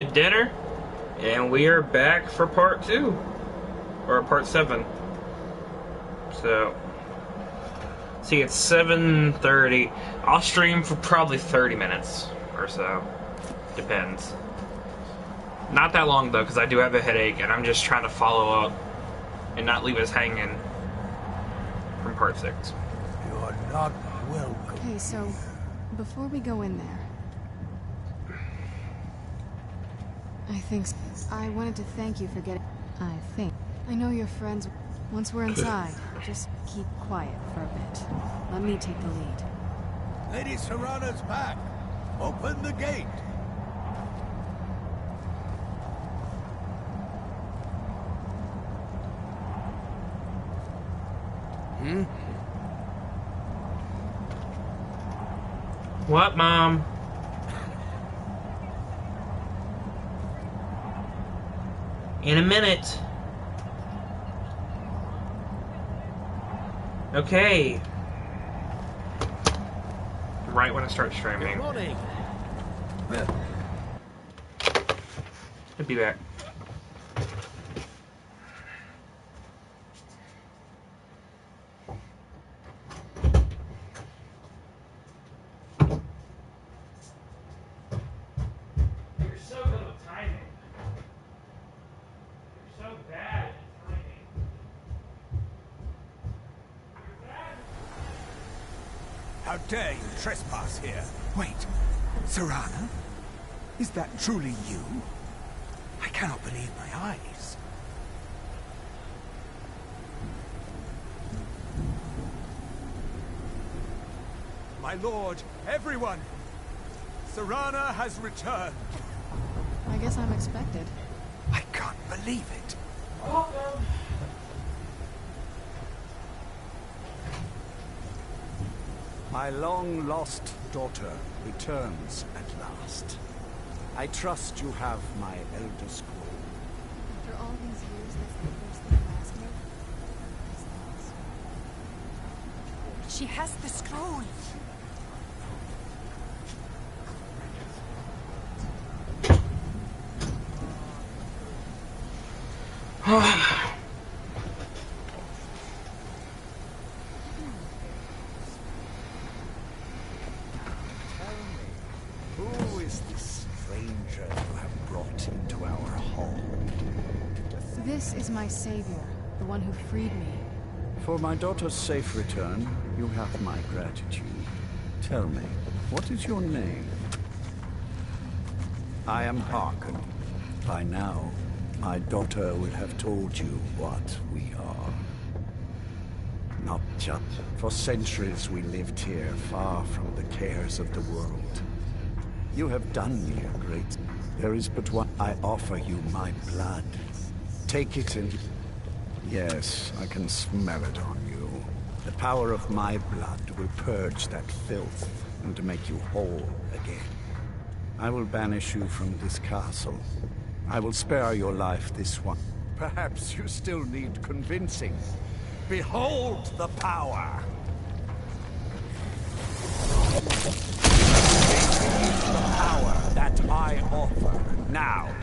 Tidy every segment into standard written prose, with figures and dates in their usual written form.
Dinner, and we are back for part 2 or part 7. So see, it's 7:30. I'll stream for probably 30 minutes or so, depends. Not that long though, because I do have a headache and I'm just trying to follow up and not leave us hanging from part 6. You're not welcome. Hey, so before we go in there, I wanted to thank you for getting... I know you're friends. Once we're inside, just keep quiet for a bit. Let me take the lead. Lady Serana's back. Open the gate. What, Mom? In a minute. Okay. Right when I start streaming. Good morning. I'll be back. You're so good with timing. You're so bad at timing. You're bad. How dare you trespass here? Wait, Serana? Is that truly you? I cannot believe my eyes. My lord, everyone! Serana has returned. I guess I'm expected. I can't believe it. Welcome. My long-lost daughter returns at last. I trust you have my Elder Scroll. After all these years, that's the first thing you ask me? She has the scroll. Who is this stranger you have brought into our home? This is my savior, the one who freed me. For my daughter's safe return, you have my gratitude. Tell me, what is your name? I am Harkon. By now, my daughter will have told you what we are. Not just. For centuries we lived here, far from the cares of the world. You have done me a great... There is but one. I offer you my blood. Take it and... Yes, I can smell it on you. The power of my blood will purge that filth and make you whole again. I will banish you from this castle. I will spare your life this one. Perhaps you still need convincing. Behold the power! The power that I offer. Now,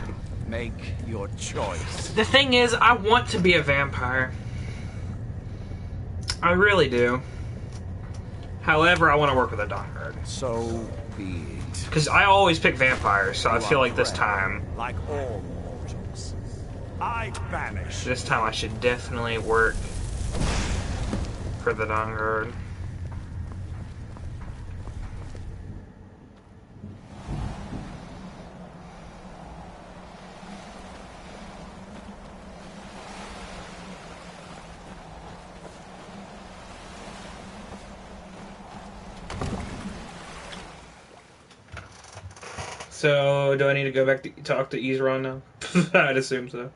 make your choice. The thing is, I want to be a vampire. I really do. However, I want to work with a Dawnguard. So be it. Because I always pick vampires, so I You feel are like this correct. time... Like all mortals, I banish. This time I should definitely work for the Dawnguard. So, do I need to go back to talk to Ezron now? I'd assume so.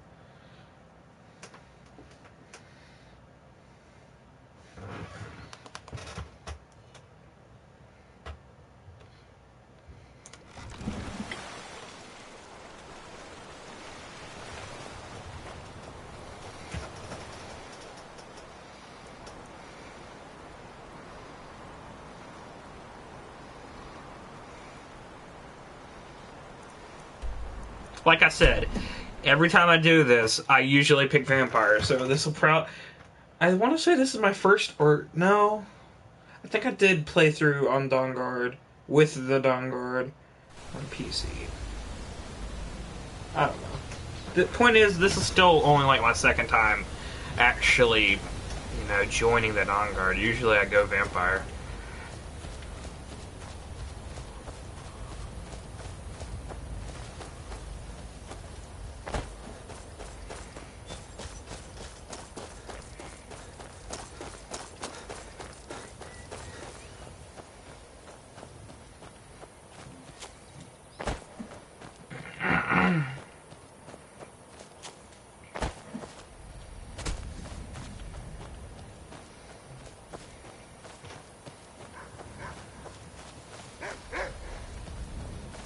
Like I said, every time I do this, I usually pick vampire. So this will I want to say this is my first, or no, I think I did play through on Dawn Guard with the Dawn Guard on PC. I don't know. The point is, this is still only like my second time actually, joining the Dawn Guard. Usually I go vampire.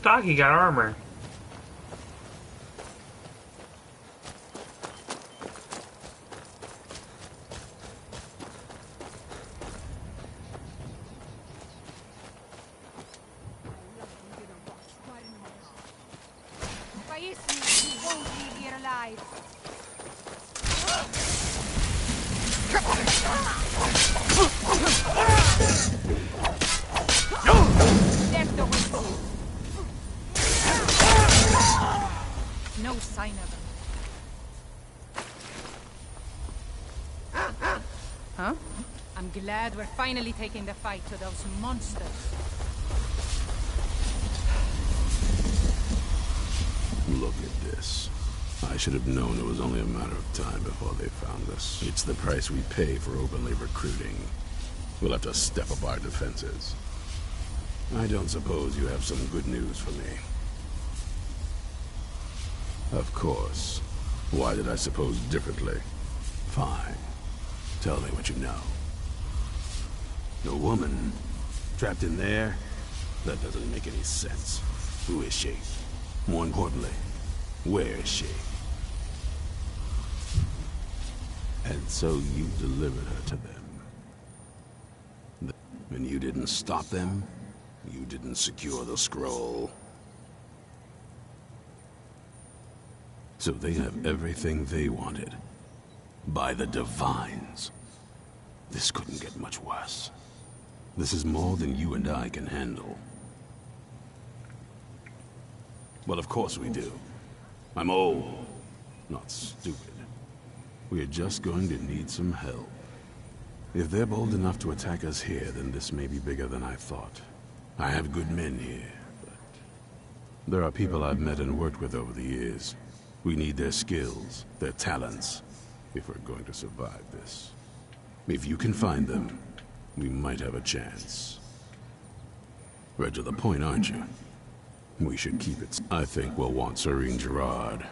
Doggy got armor. If I eat you, you won't leave here alive. Left the whistle. No sign of him. Huh? I'm glad we're finally taking the fight to those monsters. Look at this. I should have known it was only a matter of time before they found us. It's the price we pay for openly recruiting. We'll have to step up our defenses. I don't suppose you have some good news for me. Of course. Why did I suppose differently? Fine. Tell me what you know. A woman? Trapped in there? That doesn't make any sense. Who is she? More importantly, where is she? And so you delivered her to them. And you didn't stop them? You didn't secure the scroll? So they have everything they wanted. By the Divines. This couldn't get much worse. This is more than you and I can handle. Well, of course we do. I'm old, not stupid. We're just going to need some help. If they're bold enough to attack us here, then this may be bigger than I thought. I have good men here, but there are people I've met and worked with over the years. We need their skills, their talents, if we're going to survive this. If you can find them, we might have a chance. Right to the point, aren't you? We should keep it. I think we'll want Serene Gerard.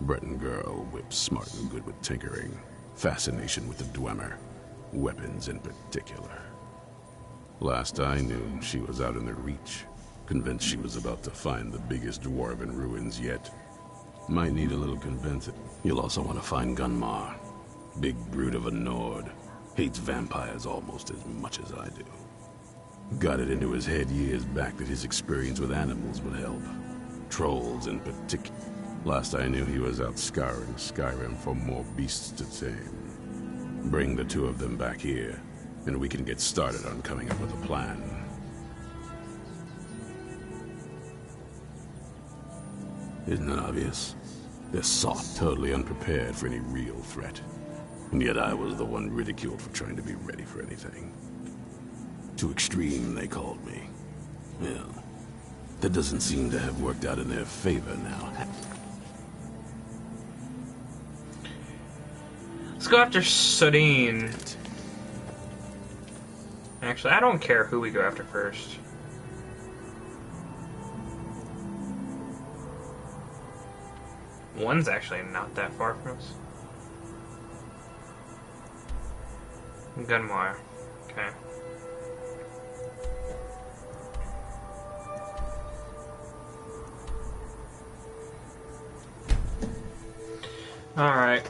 Breton girl, whip smart and good with tinkering. Fascination with the Dwemer. Weapons in particular. Last I knew, she was out in the Reach. Convinced she was about to find the biggest dwarven ruins yet. Might need a little convincing. You'll also want to find Gunmar. Big brute of a Nord. Hates vampires almost as much as I do. Got it into his head years back that his experience with animals would help. Trolls in particular. Last I knew, he was out scouring Skyrim for more beasts to tame. Bring the two of them back here, and we can get started on coming up with a plan. Isn't it obvious? They're soft, totally unprepared for any real threat. And yet I was the one ridiculed for trying to be ready for anything. Too extreme, they called me. Well, that doesn't seem to have worked out in their favor now. Let's go after Serene. Actually, I don't care who we go after first. One's actually not that far from us. Gunmar. Okay. Alright.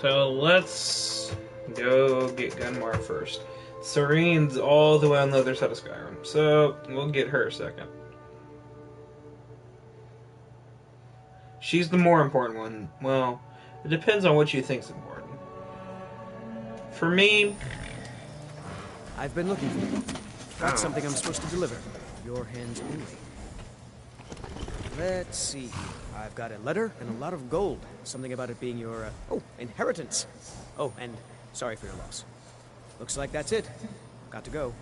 So let's go get Gunmar first. Serene's all the way on the other side of Skyrim, so we'll get her second. She's the more important one. Well, it depends on what you think's important. For me... I've been looking for you. Got something I'm supposed to deliver. Your hands only. Let's see here. I've got a letter and a lot of gold. Something about it being your, inheritance. Oh, and sorry for your loss. Looks like that's it. Got to go.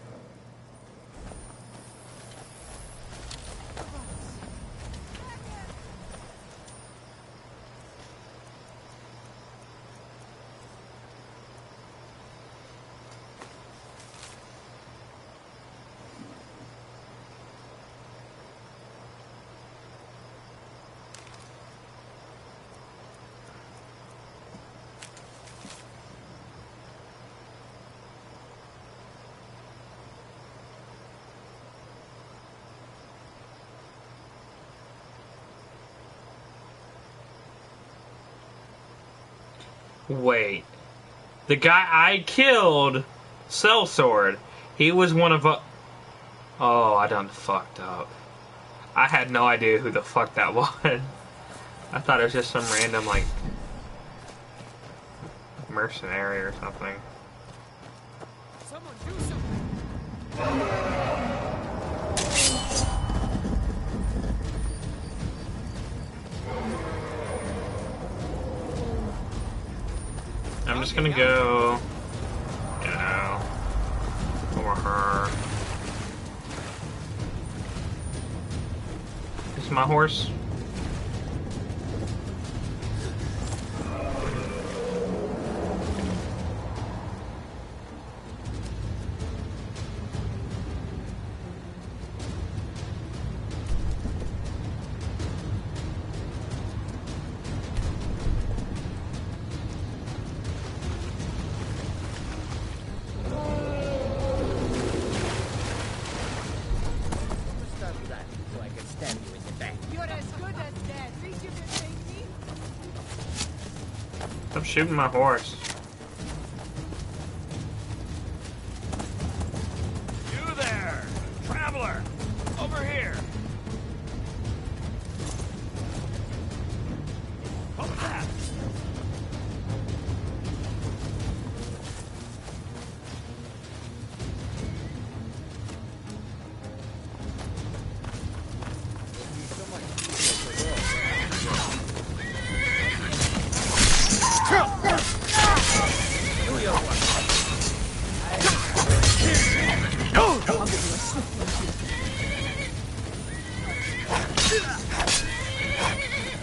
Wait. The guy I killed, Sellsword, he was one of a... Oh, I done fucked up. I had no idea who the fuck that was. I thought it was just some random, like, mercenary or something. Someone do something. I'm just gonna go, you know, for her. This is my horse. Stop shooting my horse. You there, traveler, over here. What was that?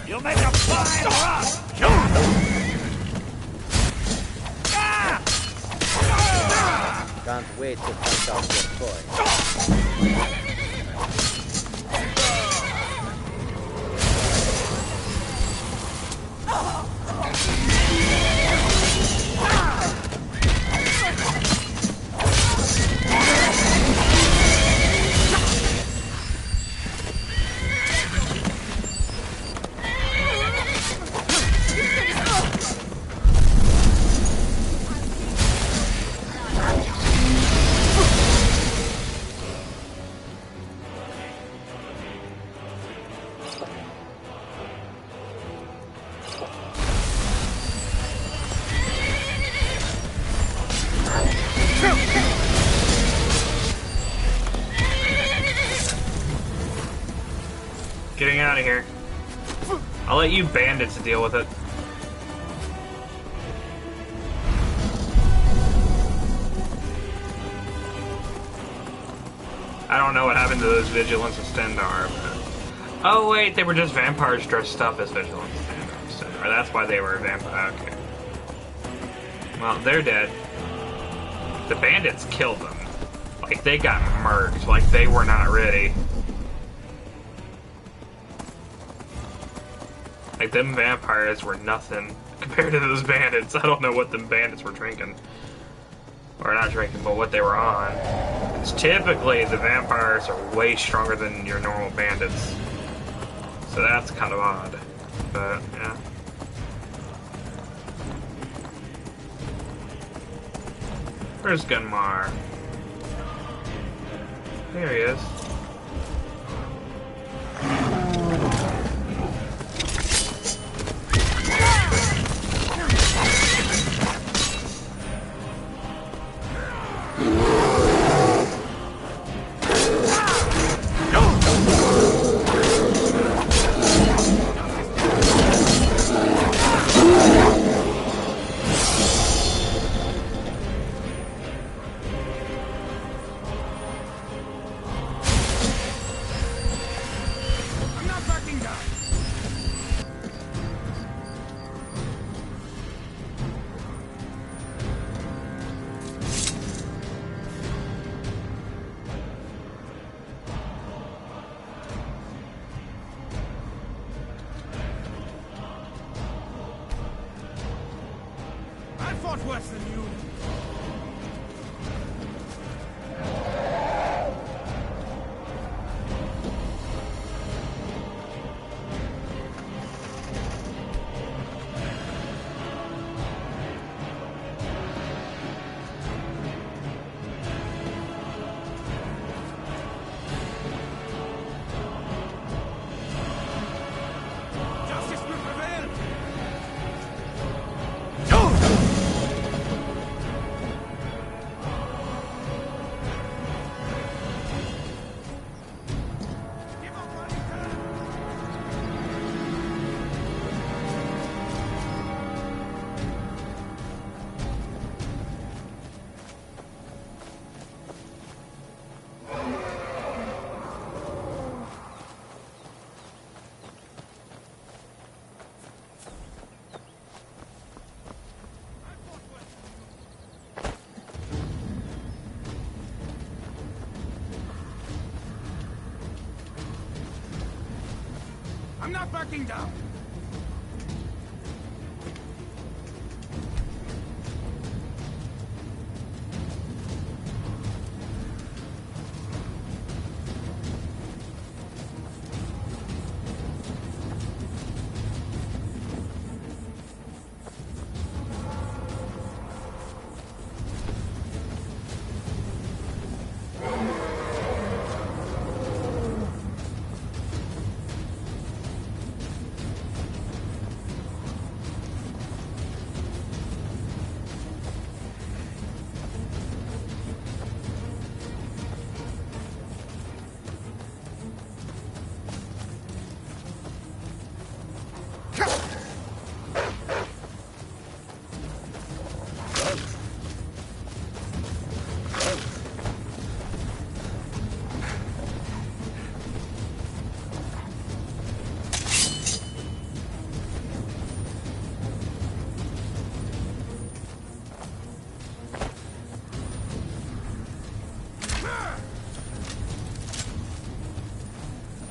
You'll make a fine rock! Can't wait to find out your toy. Getting out of here. I'll let you bandits deal with it. I don't know what happened to those Vigilants of Stendar, but... Oh wait, they were just vampires dressed up as Vigilants of Stendar. That's why they were vampire. Okay. Well, they're dead. The bandits killed them. Like, they got murked. Like, they were not ready. Like, them vampires were nothing compared to those bandits. I don't know what them bandits were drinking. Or not drinking, but what they were on. Because typically, the vampires are way stronger than your normal bandits. So that's kind of odd. But, yeah. Where's Gunmar? There he is. I'm not backing down! I fought worse than you. Justice will prevail! Give up while you can! I'm not backing down!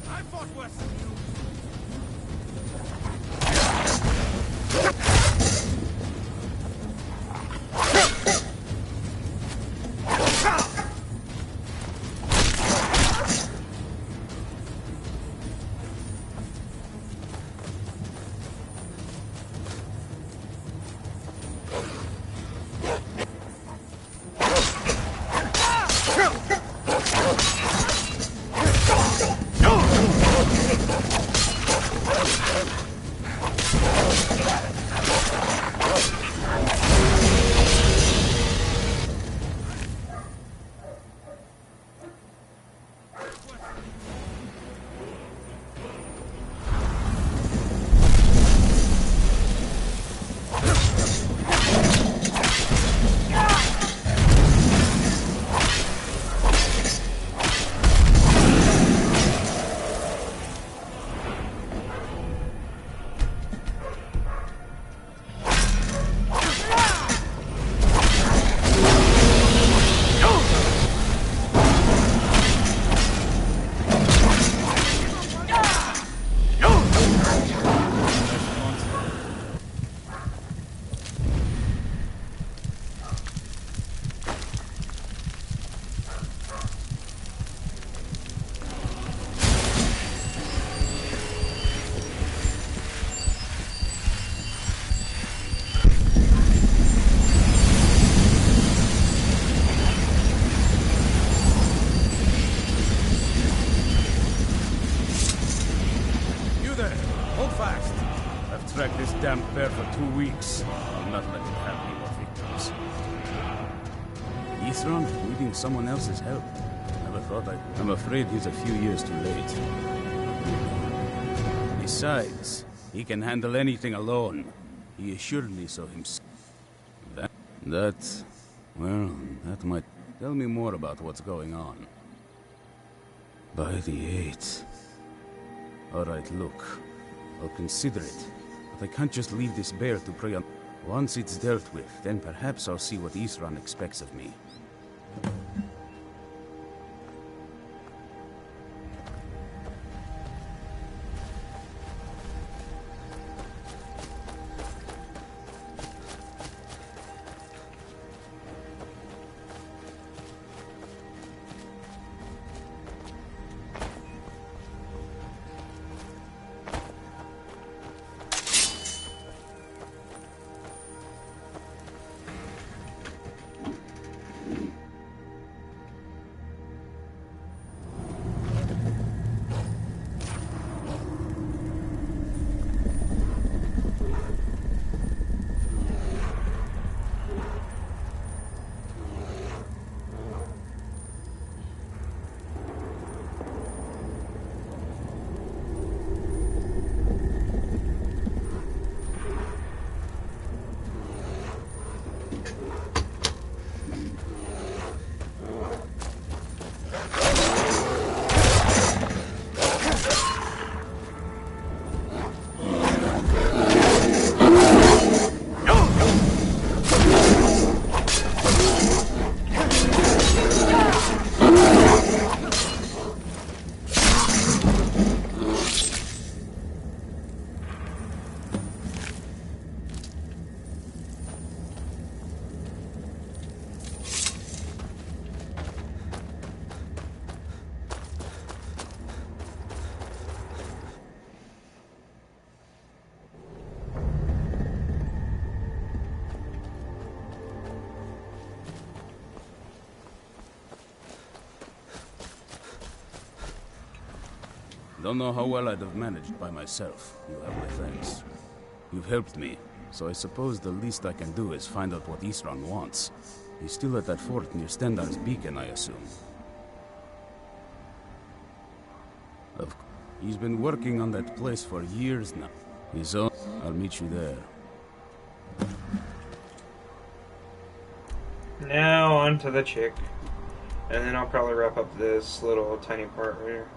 I fought worse than you. track this damn bear for 2 weeks. I'll not let it have any more victims. Isran needing someone else's help. Never thought I'm afraid he's a few years too late. Besides, he can handle anything alone. He assured me so himself. That might tell me more about what's going on. By the 8th. Alright, look. I'll consider it. But I can't just leave this bear to prey on. Once it's dealt with, then perhaps I'll see what Isran expects of me. Don't know how well I'd have managed by myself. You have my thanks. You've helped me, so I suppose the least I can do is find out what Isran wants. He's still at that fort near Stendar's beacon, I assume. He's been working on that place for years now. He's on. I'll meet you there. Now on to the chick. And then I'll probably wrap up this little tiny part right here.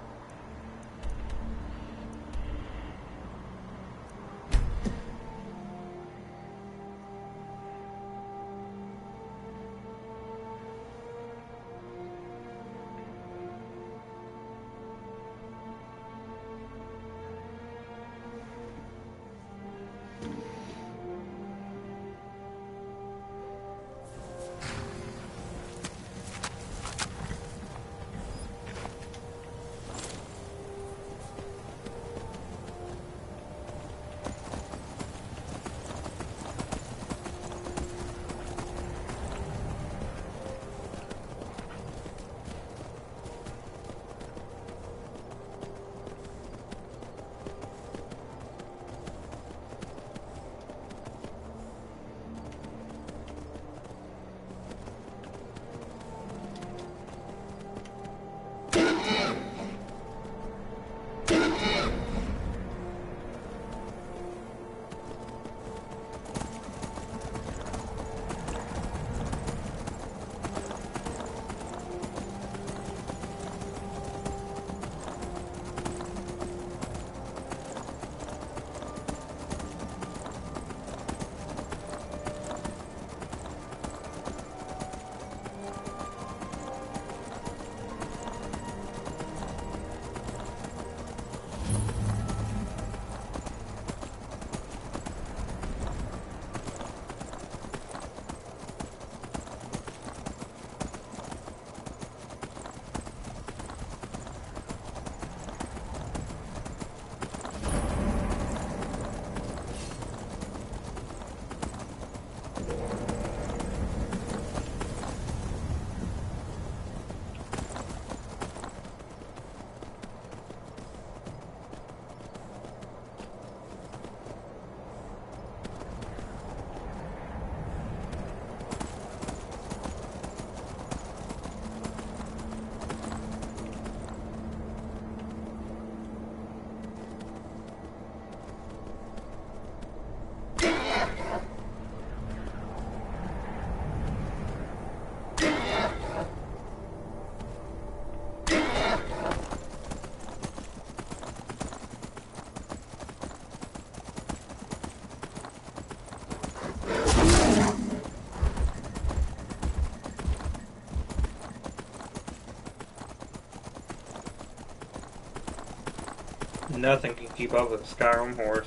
Nothing can keep up with a Skyrim horse.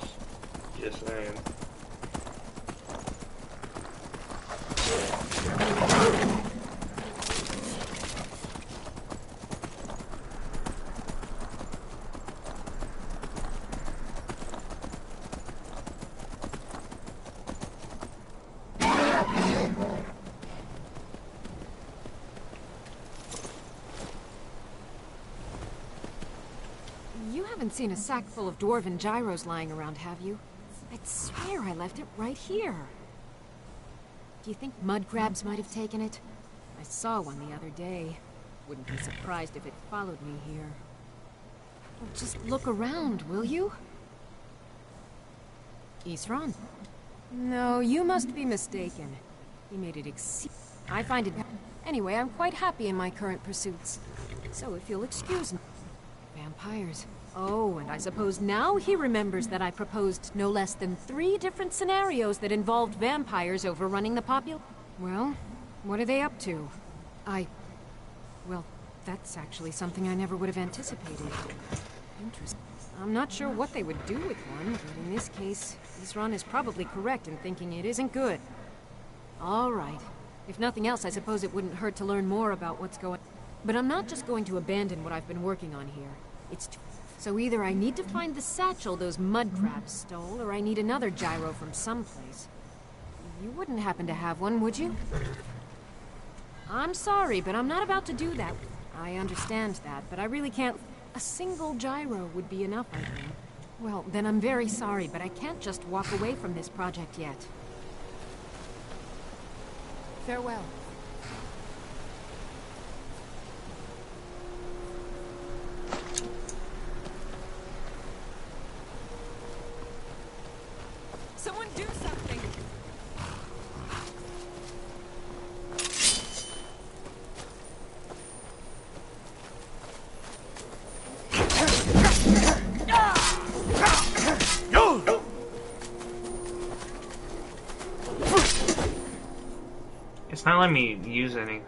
Just saying. You haven't seen a sack full of dwarven gyros lying around, have you? I'd swear I left it right here. Do you think mud crabs might have taken it? I saw one the other day. Wouldn't be surprised if it followed me here. Well, just look around, will you? Isran? No, you must be mistaken. He made it I find it... Anyway, I'm quite happy in my current pursuits. So if you'll excuse me... Vampires. Oh, and I suppose now he remembers that I proposed no less than 3 different scenarios that involved vampires overrunning the population. Well, what are they up to? Well, that's actually something I never would have anticipated. Interesting. I'm not sure what they would do with one, but in this case, Isran is probably correct in thinking it isn't good. All right. If nothing else, I suppose it wouldn't hurt to learn more about what's going on. But I'm not just going to abandon what I've been working on here. So either I need to find the satchel those mud crabs stole, or I need another gyro from someplace. You wouldn't happen to have one, would you? I'm sorry, but I'm not about to do that. I understand that, but I really can't... A single gyro would be enough, I think. Well, then I'm very sorry, but I can't just walk away from this project yet. Farewell. Someone do something! It's not letting me use anything.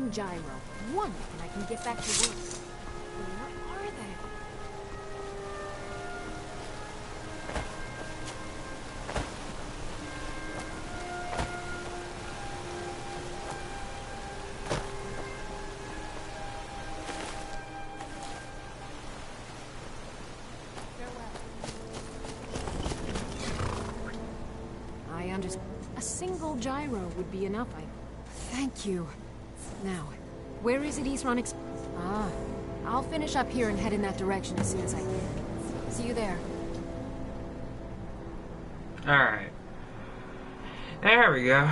Gyro. One, and I can get back to work. Where are they? I understand. A single gyro would be enough, Thank you. Now, where is it Isran I'll finish up here and head in that direction as soon as I can. See you there. Alright. There we go.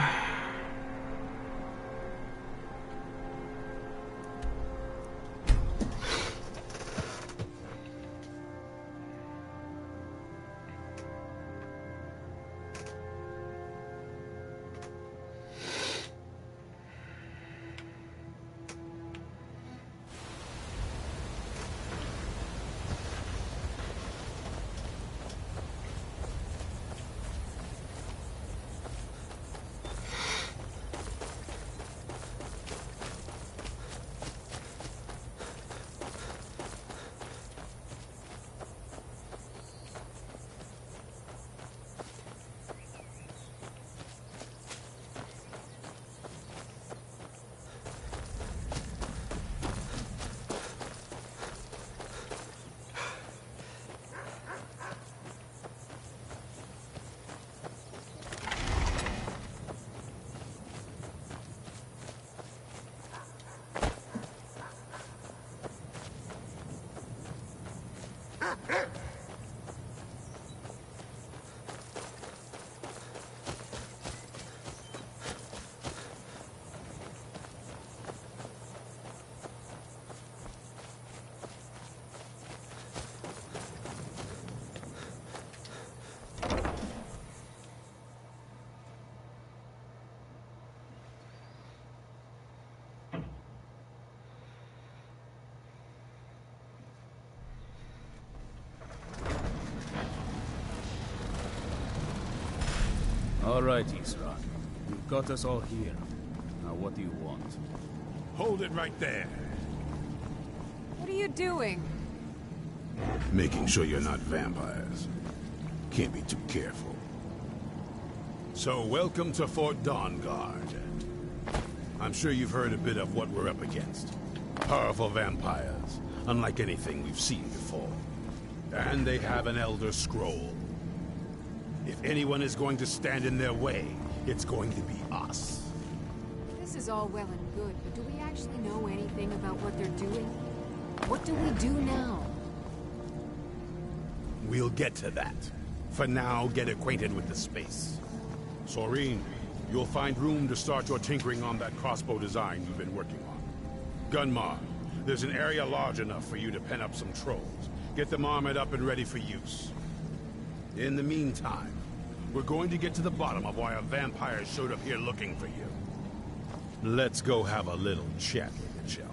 All right, Isra. You've got us all here. Now what do you want? Hold it right there. What are you doing? Making sure you're not vampires. Can't be too careful. So, welcome to Fort Dawnguard. I'm sure you've heard a bit of what we're up against. Powerful vampires, unlike anything we've seen before. And they have an Elder Scroll. If anyone is going to stand in their way, it's going to be us. This is all well and good, but do we actually know anything about what they're doing? What do we do now? We'll get to that. For now, get acquainted with the space. Soreen, you'll find room to start your tinkering on that crossbow design you've been working on. Gunmar, there's an area large enough for you to pen up some trolls. Get them armored up and ready for use. In the meantime, we're going to get to the bottom of why a vampire showed up here looking for you. Let's go have a little chat with it, shall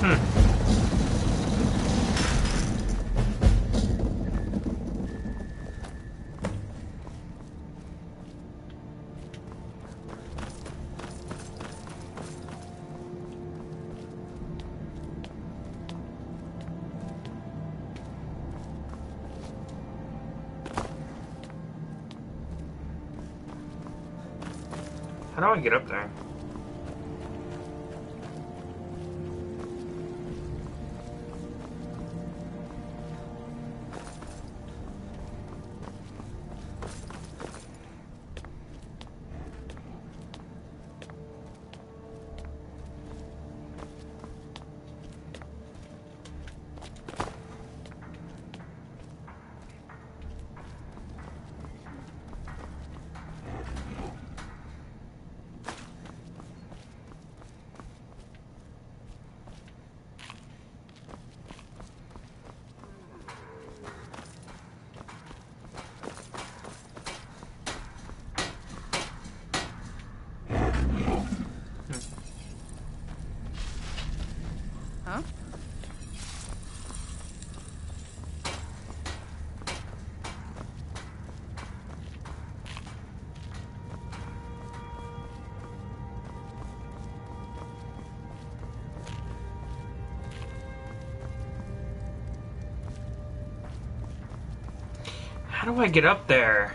we? How do I get up there? Huh? How do I get up there?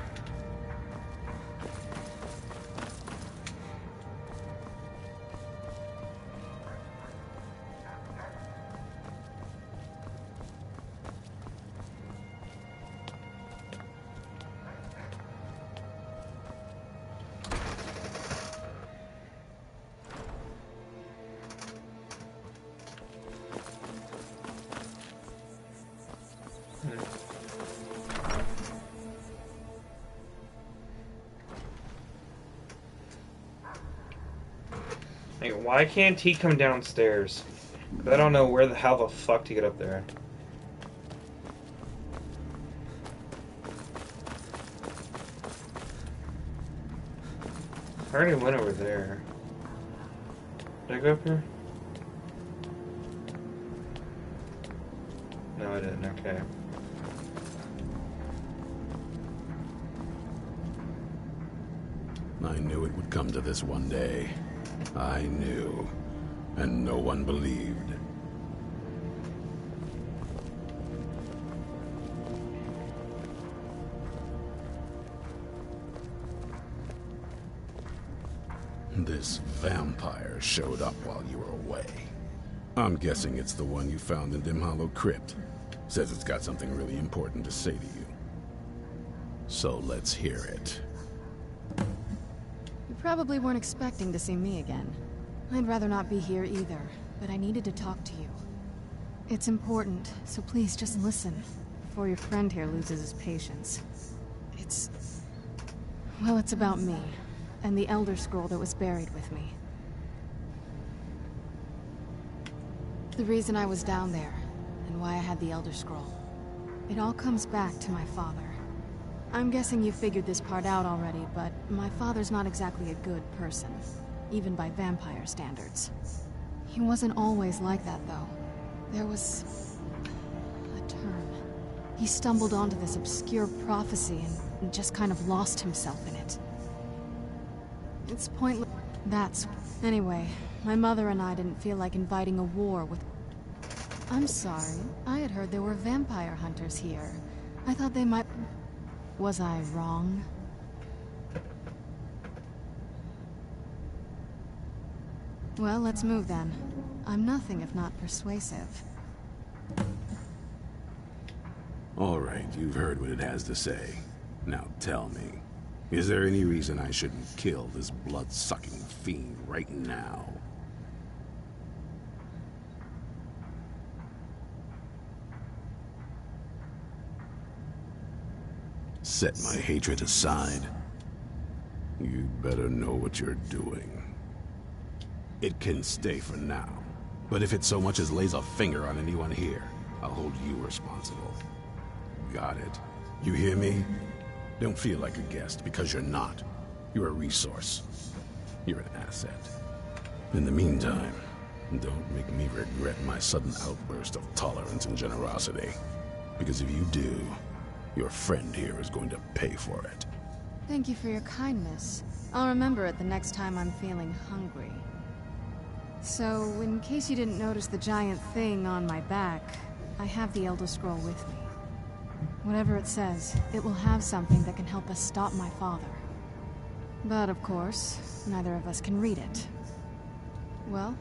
Like, why can't he come downstairs? I don't know how the fuck to get up there. I already went over there. Did I go up here? No, I didn't. Okay. I knew it would come to this one day. I knew. And no one believed. This vampire showed up while you were away. I'm guessing it's the one you found in Dim Hollow Crypt. Says it's got something really important to say to you. So let's hear it. You probably weren't expecting to see me again. I'd rather not be here either, but I needed to talk to you. It's important, so please just listen, before your friend here loses his patience. Well, it's about me, and the Elder Scroll that was buried with me. The reason I was down there, and why I had the Elder Scroll. It all comes back to my father. I'm guessing you figured this part out already, but my father's not exactly a good person, even by vampire standards. He wasn't always like that, though. There was a turn. He stumbled onto this obscure prophecy and and just kind of lost himself in it. It's pointless. Anyway, my mother and I didn't feel like inviting a war with... I'm sorry. I had heard there were vampire hunters here. I thought they might... Was I wrong? Well, let's move then. I'm nothing if not persuasive. All right, you've heard what it has to say. Now tell me, is there any reason I shouldn't kill this blood-sucking fiend right now? Set my hatred aside. You'd better know what you're doing. It can stay for now, but if it so much as lays a finger on anyone here, I'll hold you responsible. Got it? You hear me? Don't feel like a guest, because you're not. You're a resource. You're an asset. In the meantime, don't make me regret my sudden outburst of tolerance and generosity. Because if you do, your friend here is going to pay for it. Thank you for your kindness. I'll remember it the next time I'm feeling hungry. So, in case you didn't notice the giant thing on my back, I have the Elder Scroll with me. Whatever it says, it will have something that can help us stop my father. But, of course, neither of us can read it. Well,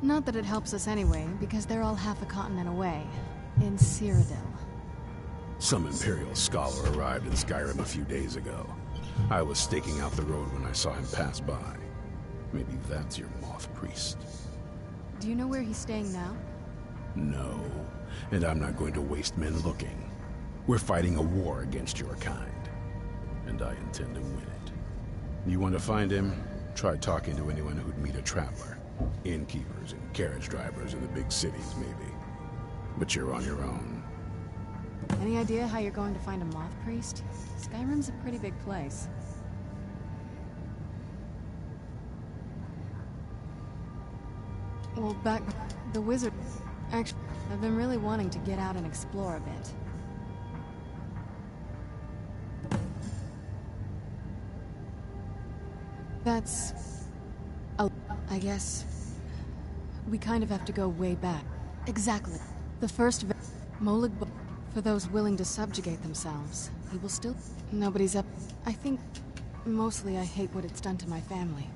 not that it helps us anyway, because they're all half a continent away, in Cyrodiil. Some Imperial scholar arrived in Skyrim a few days ago. I was staking out the road when I saw him pass by. Maybe that's your moth priest. Do you know where he's staying now? No, and I'm not going to waste men looking. We're fighting a war against your kind, and I intend to win it. You want to find him? Try talking to anyone who'd meet a traveler. Innkeepers and carriage drivers in the big cities, maybe. But you're on your own. Any idea how you're going to find a moth priest? Skyrim's a pretty big place. Well, the wizard... Actually, I've been really wanting to get out and explore a bit. That's... Oh, I guess... We kind of have to go way back. Exactly. The first... Molag... For those willing to subjugate themselves. He will still... Nobody's up... I think... Mostly I hate what it's done to my family.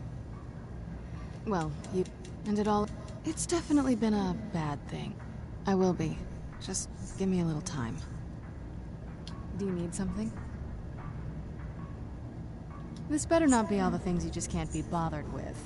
Well, you... And it all... It's definitely been a bad thing. I will be. Just give me a little time. Do you need something? This better not be all the things you just can't be bothered with.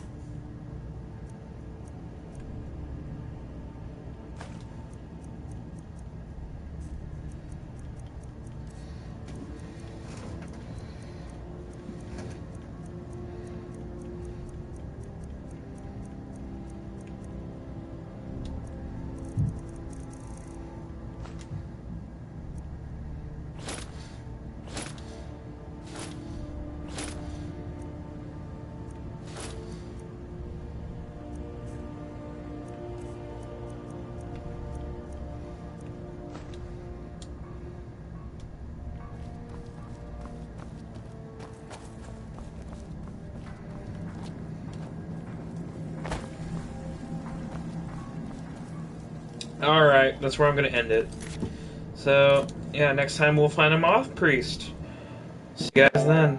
Alright, that's where I'm going to end it. So, yeah, next time we'll find a moth priest. See you guys then.